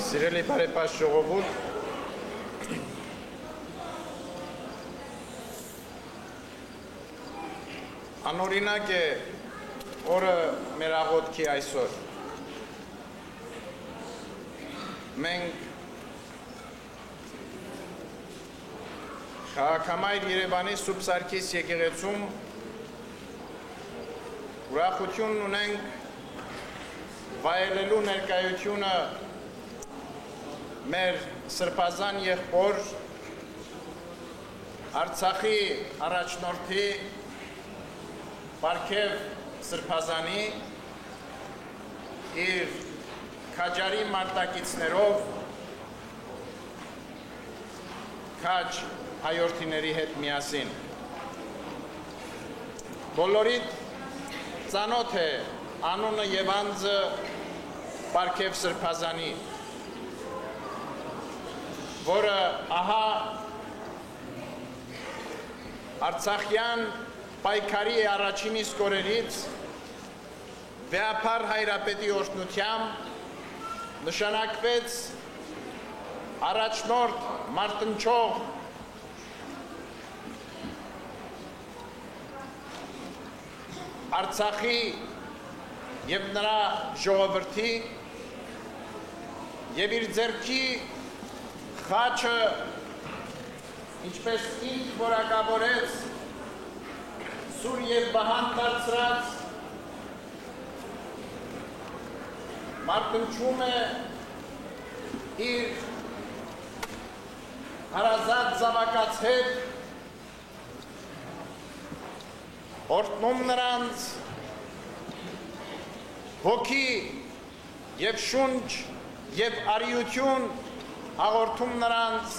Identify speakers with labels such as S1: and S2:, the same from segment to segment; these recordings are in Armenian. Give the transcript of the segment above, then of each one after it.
S1: Սիրելի բարեպաշտ ժողովուրդ, անօրինակ է օրը մեր աղոթքի այսօր։ Մենք քաղաքամայր Երևանի Սուրբ Սարգիս եկեղեցում ուրախություն ունենք վայելելու ներկայությունը մեր սրբազան եղբոր Արցախի առաջնորդի Պարքև Սրբազանի իր քաջարի մարտակիցներով քաջ հայորդիների հետ միասին։ Բոլորիդ ծանոթ է անունը եւ անձը Պարքև Սրբազանի, որը ահա Արցախյան պայքարի առաջին իսկ օրերից Վեհափար Հայրապետի օրհնությամբ նշանակվեց առաջնորդ մարտնչող Արցախի եւ նրա ժողովրդի եւ իր ձեռքի խաչը ինչպես ինք որակավորեց սուր եւ բահան դարձրած մարտնչում է իր հարազատ զավակաց հետ, օրհնում նրանց հոգի եւ շունչ եւ արիություն հաղորդում նրանց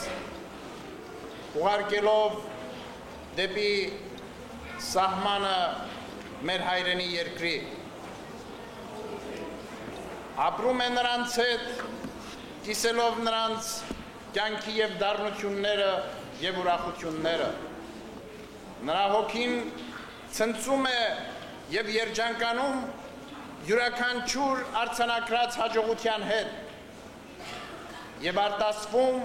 S1: ուղարկելով դեպի սահմանը մեր հայրենի երկրի։ Ապրում է նրանց հետ, կիսելով նրանց կյանքի եւ դառնությունները եւ ուրախությունները։ Նրա հոգին ցնծում է եւ երջանկանում յուրաքանչյուր արձանագրած հաջողության հետ եւ արտասվում,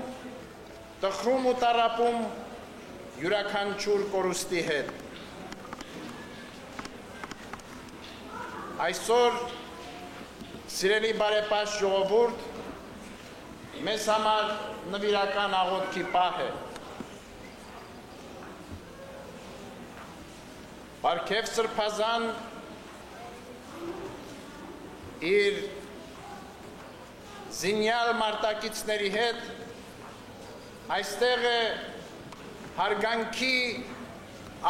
S1: տխրում ու տառապում յուրաքանչյուր կորուստի հետ։ Այսօր, սիրելի բարեպաշտ ժողովուրդ, մեզ համար նվիրական աղոթքի պահ է։ Պարքև Սրբազան իր զինյալ մարտակիցների հետ այստեղ է հարգանքի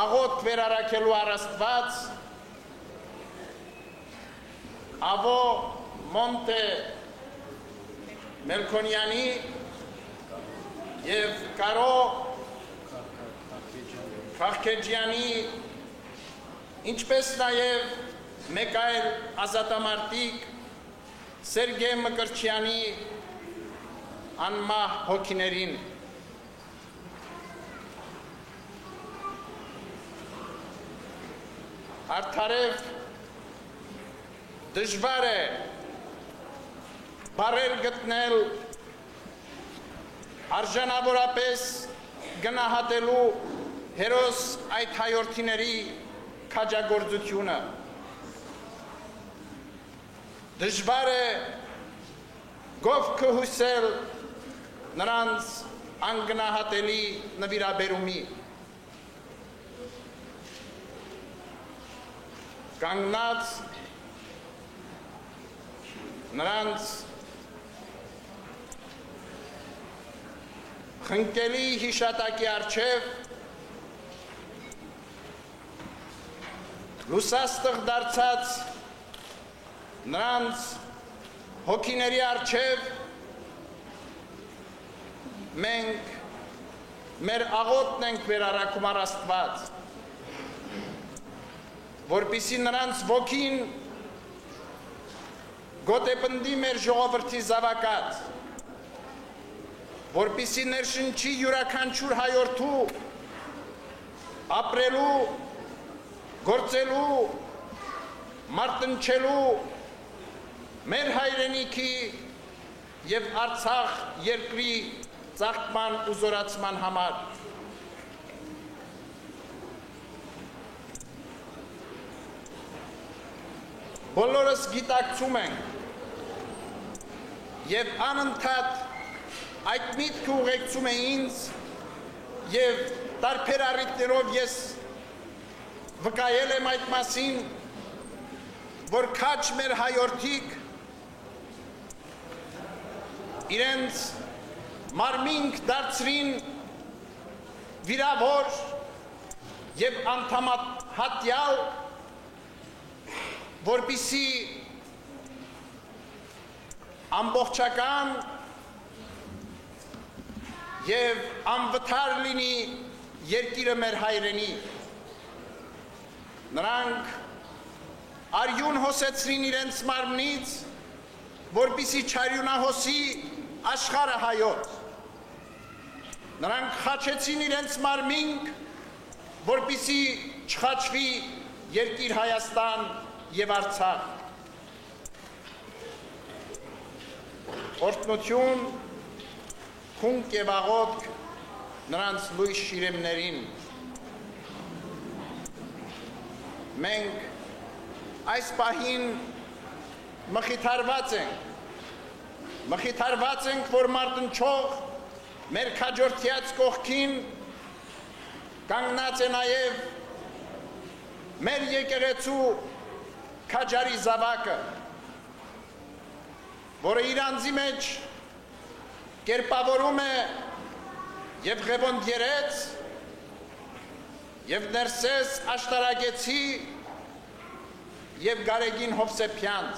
S1: աղոթք վերարակելու առաստված Ավո Մոնտե Մելքոնյանի եւ Կարո Խախկեջյանի, ինչպես նաեւ մեկ այլ ազատամարտիկ Սերգեյ Մկրտչյանի անմահ հոգիներին։ Արդարև դժվար է բառեր գտնել արժանավորապես գնահատելու հերոս այդ հայորդիների քաջագործությունը։ Դժվար է գովքը հուսել նրանց անգնահատելի նվիրաբերումի։ Կանգնած նրանց խնկելի հիշատակի առջև լուսաստղ դարձած նրանց հոգիների առջև մենք մեր աղոթքն ենք վերարակում առ Աստված, որպեսզի նրանց ոգին գոտեպնդի մեր ժողովրդի զավակած, որպեսզի ներշնչի յուրաքանչյուր հայորդու ապրելու, գործելու, մարտնչելու մեր հայրենիքի և Արցախ երկրի ծաղկման ու զորացման համար։ Բոլորս գիտակցում ենք և անընդհատ այդ միտքը ուղեկցում է ինձ և տարբեր առիթներով ես վկայել եմ այդ մասին, որ քաչ մեր հայորդիկ իրենց մարմինք դարձրին վիրավոր և անդամահատյալ, որպեսզի ամբողջական և անվտար լինի երկիրը մեր հայրենի։ Նրանք արյուն հոսեցրին իրենց մարմնից, որպեսզի չարյունահոսի աշխարհը հայոց։ Նրանք խաչեցին իրենց մարմինք, որպեսզի չխաչվի երկիր Հայաստան և Արցախ։ Օրհնություն, քունք և աղոթք նրանց լույս շիրիմներին։ Մենք այս պահին մխիթարված ենք, որ մարտնչող մեր քաջորդյաց կողքին կանգնած է նաև մեր եկեղեցու քաջարի զավակը, որը իր անձի մեջ կերպավորում է և Ղևոնդ Երեց, և Ներսես Աշտարակեցի և Գարեգին Հովսեփյանց,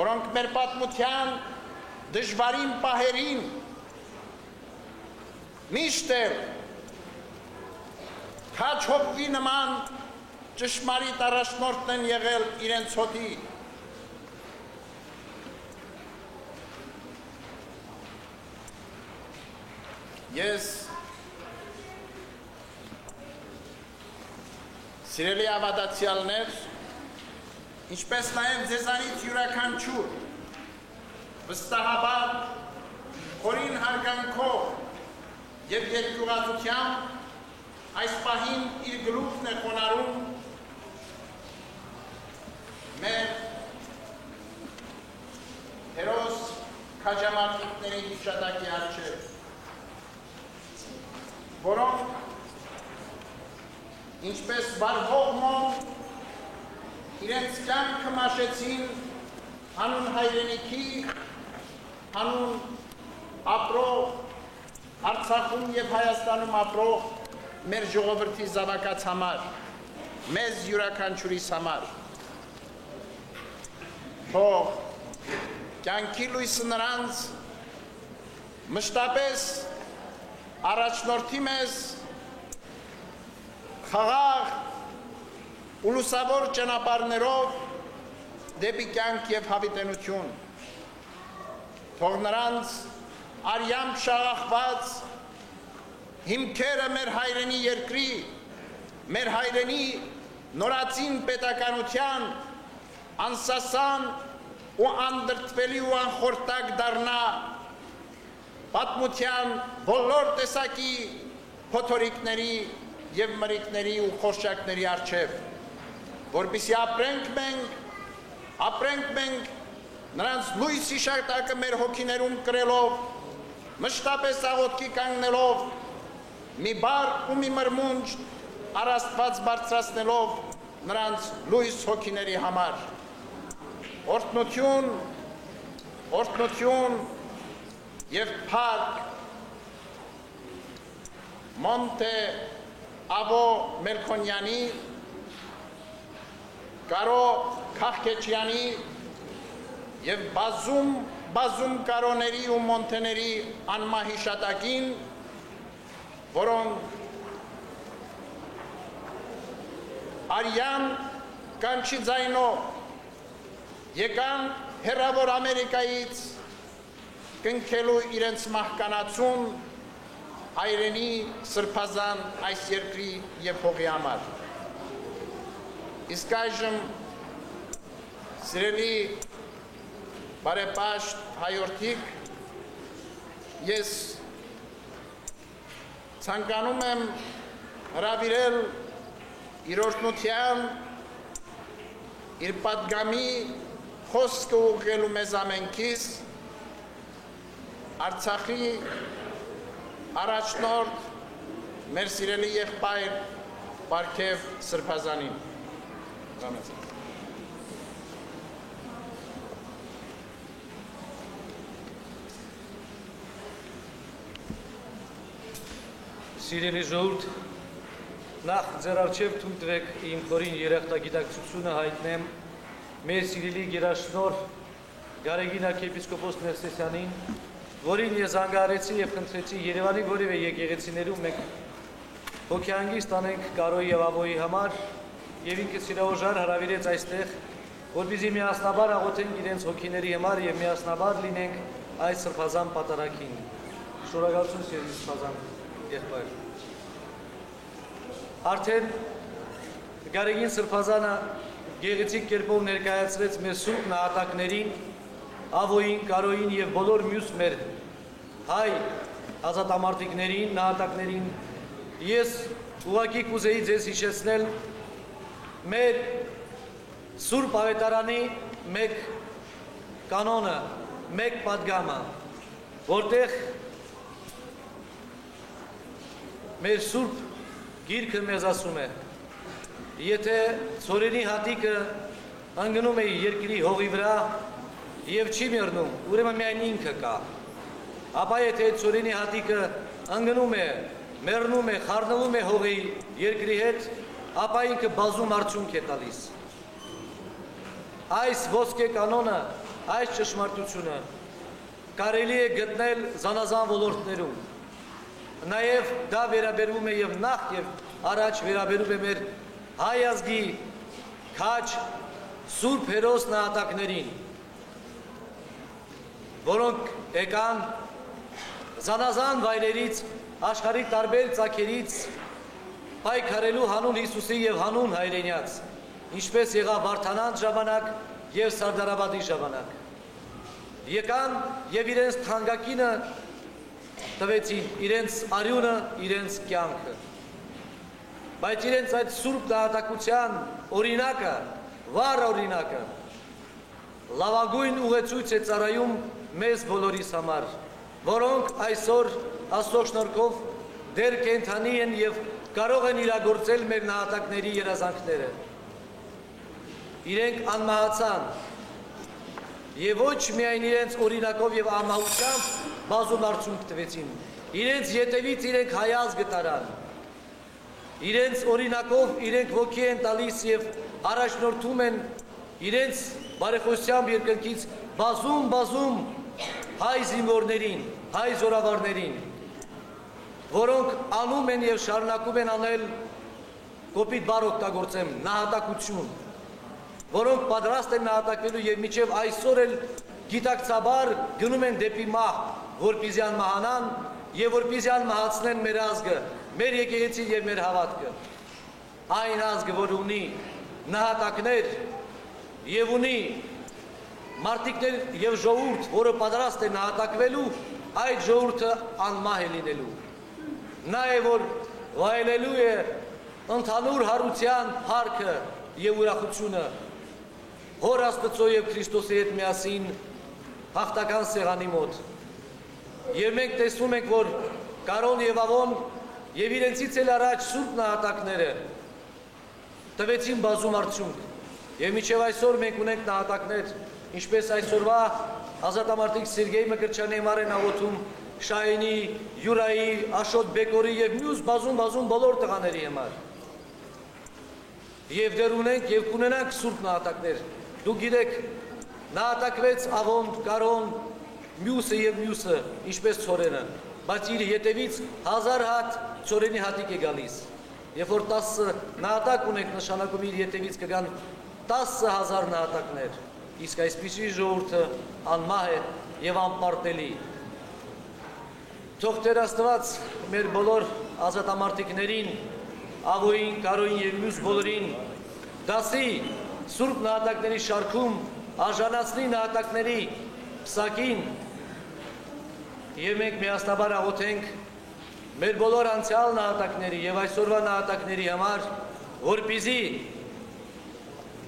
S1: որոնք մեր պատմության դժվարին պահերին միշտ էլ քաչ հոպվի նման ճշմարիտ առաջնորդն են եղել իրենց հոտի։ Ես սիրելի ավադացյալներ, ինչպես նաև ձեզանից յուրաքանչյուր վստահաբար խորին հարգանքով և երկյուղածությամբ այս պահին իր գլուխն է խոնարհում մեր հերոս քաջամարտիկների հիշատակի առջև, որոնք ինչպես վարվող մոմ իրենց կյանքը մաշեցին հանուն հայրենիքի, հանուն ապրող Արցախում և Հայաստանում ապրող մեր ժողովրդի զավակաց համար, մեզ յուրաքանչյուրիս համար։ Թող կյանքի լույսը նրանց մշտապես առաջնորդի մեզ խաղաղ ու լուսավոր ճանապարհներով դեպի կյանք և հավիտենություն։ Թող նրանց արյամբ շաղախված հիմքերը մեր հայրենի երկրի, մեր հայրենի նորածին պետականության անսասան ու անդրդվելի ու անխորտակ դառնա պատմության բոլոր տեսակի փոթորիկների և մրիկների ու խորշակների առջև, որպեսզի ապրենք մենք նրանց լույս հիշատակը մեր հոգիներում կրելով, մշտապես աղոթքի կանգնելով, մի բառ ու մի մրմունջ առ Աստված բարձրացնելով նրանց լույս հոգիների համար։ Օրհնություն, օրհնություն և փառք Մոնտե Ավո Մելքոնյանի, Կարո Քաղքեչյանի և բազում կարոների ու մոնտեների անմահիշատակին, որոնք արյան կանչի ձայնով եկան հեռավոր Ամերիկայից կնքելու իրենց մահկանացուն հայրենի սրբազան այս երկրի և հողի համար։ Իսկ այժմ սիրելի բարեպաշտ հայորդիկ, ես ցանկանում եմ հրավիրել իր օրհնության իր պատգամի խոսքը ուղղելու մեզ ամենքիս Արցախի առաջնորդ մեր սիրելի եղբայր Պարքև Սրբազանին։
S2: Սիրելի ժողովուրդ, նախ ձեր առջև թույլ տվեք իմ խորին երախտագիտակցությունը հայտնեմ մեր սիրելի գերաշնորհ Գարեգին arczepiskopos Ներսեսյանին, որին ես զանգահարեցի եւ խնդրեցի Երևանի որևէ եկեղեցիներում մենք հոգեանգիստ անենք Կարոյի եւ Աբոյի համար եւ ինքը սիրահոժար հրավիրեց այստեղ, որպեսզի միասնաբար աղոթենք իրենց հոգիների համար եւ միասնաբար լինենք այս սրբազան պատարագին։ Շնորհակալություն սիրելի սրբազան եղբայր։ Արդեն Գարեգին Սրբազանը գեղեցիկ կերպով ներկայացրեց մեր սուրբ նահատակներին, Ավոյին, Կարոյին եւ բոլոր մյուս մեր հայ ազատամարտիկներին, նահատակներին։ Ես ուղղակի կուզեի ձեզ հիշեցնել մեր Սուրբ Ավետարանի մեկ կանոնը, մեկ պատգամը, որտեղ մեր Սուրբ Գիրքը մեզ ասում է, եթե ցորենի հատիկը ընկնում է երկրի հողի վրա եւ չի մեռնում, ուրեմն միայն ինքը կա։ Ապա եթե ցորենի հատիկը ընկնում է, մեռնում է, խառնվում է հողի երկրի հետ, ապա ինքը բազում արդյունք է տալիս։ Այս ոսկե կանոնը, այս ճշմարտությունը կարելի է գտնել զանազան ոլորտներում։ Նաև դա վերաբերվում է եւ նախ եւ առաջ վերաբերում է մեր հայ ազգի քաջ սուրբ հերոս նահատակներին, որոնք եկան զանազան վայրերից, աշխարհի տարբեր ծագերից պայքարելու հանուն Հիսուսի եւ հանուն հայրենյաց, ինչպես եղավ Վարդանանց ժամանակ եւ Սարդարաբադի ժամանակ։ Եկան եւ իրենց թանկագինը տվեցին, իրենց արյունը, իրենց կյանքը։ Բայց իրենց այդ սուրբ նահատակության օրինակը, վառ օրինակը, լավագույն ուղեցույց է ծառայում մեզ բոլորիս համար, որոնք այսօր Աստծո շնորհքով դեռ կենդանի են եւ կարող են իրագործել մեր նահատակների երազանքները։ Իրենք անմահացան եւ ոչ միայն իրենց օրինակով եւ անմահությամբ բազում արդյունք տվեցին, իրենց ետևից իրենք հայազգը տարան, իրենց օրինակով իրենք ոգի են տալիս եւ առաջնորդում են իրենց բարեխոսությամբ երկնքից բազում հայ զինվորներին, հայ զորավարներին, որոնք անում են եւ շարունակում են անել կոպիտ բառ օգտագործեմ նահատակություն, որոնք պատրաստ են նահատակվելու եւ մինչեւ այսօր էլ գիտակցաբար գնում են դեպի մահ, որպեսզի անմահանան եւ որպեսզի անմահացնեն մեր ազգը, մեր եկեղեցին եւ մեր հավատքը։ Այն ազգը, որ ունի նահատակներ եւ ունի մարտիկներ եւ ժողովուրդ, որը պատրաստ է նահատակվելու, այդ ժողովուրդը անմահ է լինելու։ Նա է, որ վայելելու է ընդհանուր հարության փառքը եւ ուրախությունը Հոր Աստծո եւ Քրիստոսի հետ միասին հաղթական սեղանի մոտ։ Եվ մենք տեսնում ենք, որ Կարոն եւ Ավոն եւ իրենցից էլ առաջ սուրբ նահատակները տվեցին բազում արդյունք։ Եվ մինչև այսօր մենք ունենք նահատակներ, ինչպես այսօրվա ազատամարտիկ Սերգեյ Մկրտչյանի համար են աղոթում Շահինի, Յուրայի, Աշոտ Բեկորի եւ մյուս բազում բոլոր տղաների համար։ Եվ դեռ ունենք եւ կունենանք սուրբ նահատակներ։ Դուք գիտեք, նահատակվեց Ավոն, Կարոն, մյուսը եւ մյուսը, ինչպես ցորենը, բայց իր ետևից 1000 հատ ցորենի հատիկ է գալիս։ Երբ որ 10 նահատակ ունենք, նշանակում իր ետևից կգան 10000 նահատակներ։ Իսկ այսպիսի ժողովուրդը անմահ է եւ անպարտելի։ Թող Տեր Աստված մեր բոլոր ազատամարտիկներին, Ավոյին, Կարոյին եւ մյուս բոլորին դասի սուրբ նահատակների շարքում արժանացնի նահատակների պսակին եւ մենք միասնաբար աղոթենք մեր բոլոր անցյալ նահատակների եւ այսօրվա նահատակների համար, որպեսզի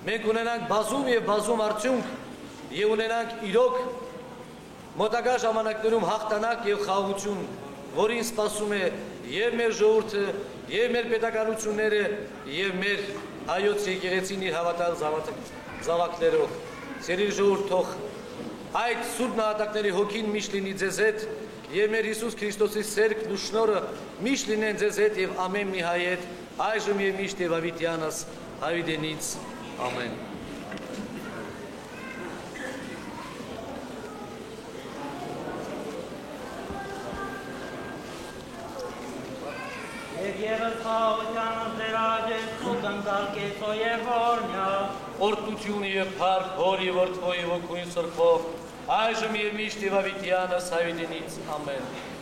S2: մենք ունենանք բազում եւ բազում արդյունք եւ ունենանք իրոք մոտակա ժամանակներում հաղթանակ եւ խաղաղություն, որին սպասում է եւ մեր ժողովուրդը, եւ մեր պետականությունները, եւ մեր հայոց եկեղեցին իր հավատալ զավակներով։ Սիրելի ժողովուրդ, թող այդ սուրբ նահատակների հոգին միշտ լինի ձեզ հետ եւ մեր Հիսուս Քրիստոսի սերքն ու շնորհը միշտ լինեն ձեզ հետ եւ ամեն մի հայ հետ այժմ եւ միշտ եւ ավիտյանս հավիտենից ամեն։
S3: Եվ խաղությանս դեր աջես ու կնդալ կեցո և որնյա
S2: Օրդություն եւ փառք Հորի որդվոյի ոգույն սրբով այժմ եւ միշտ եւ ավիտյանս հավիտենից ամեն։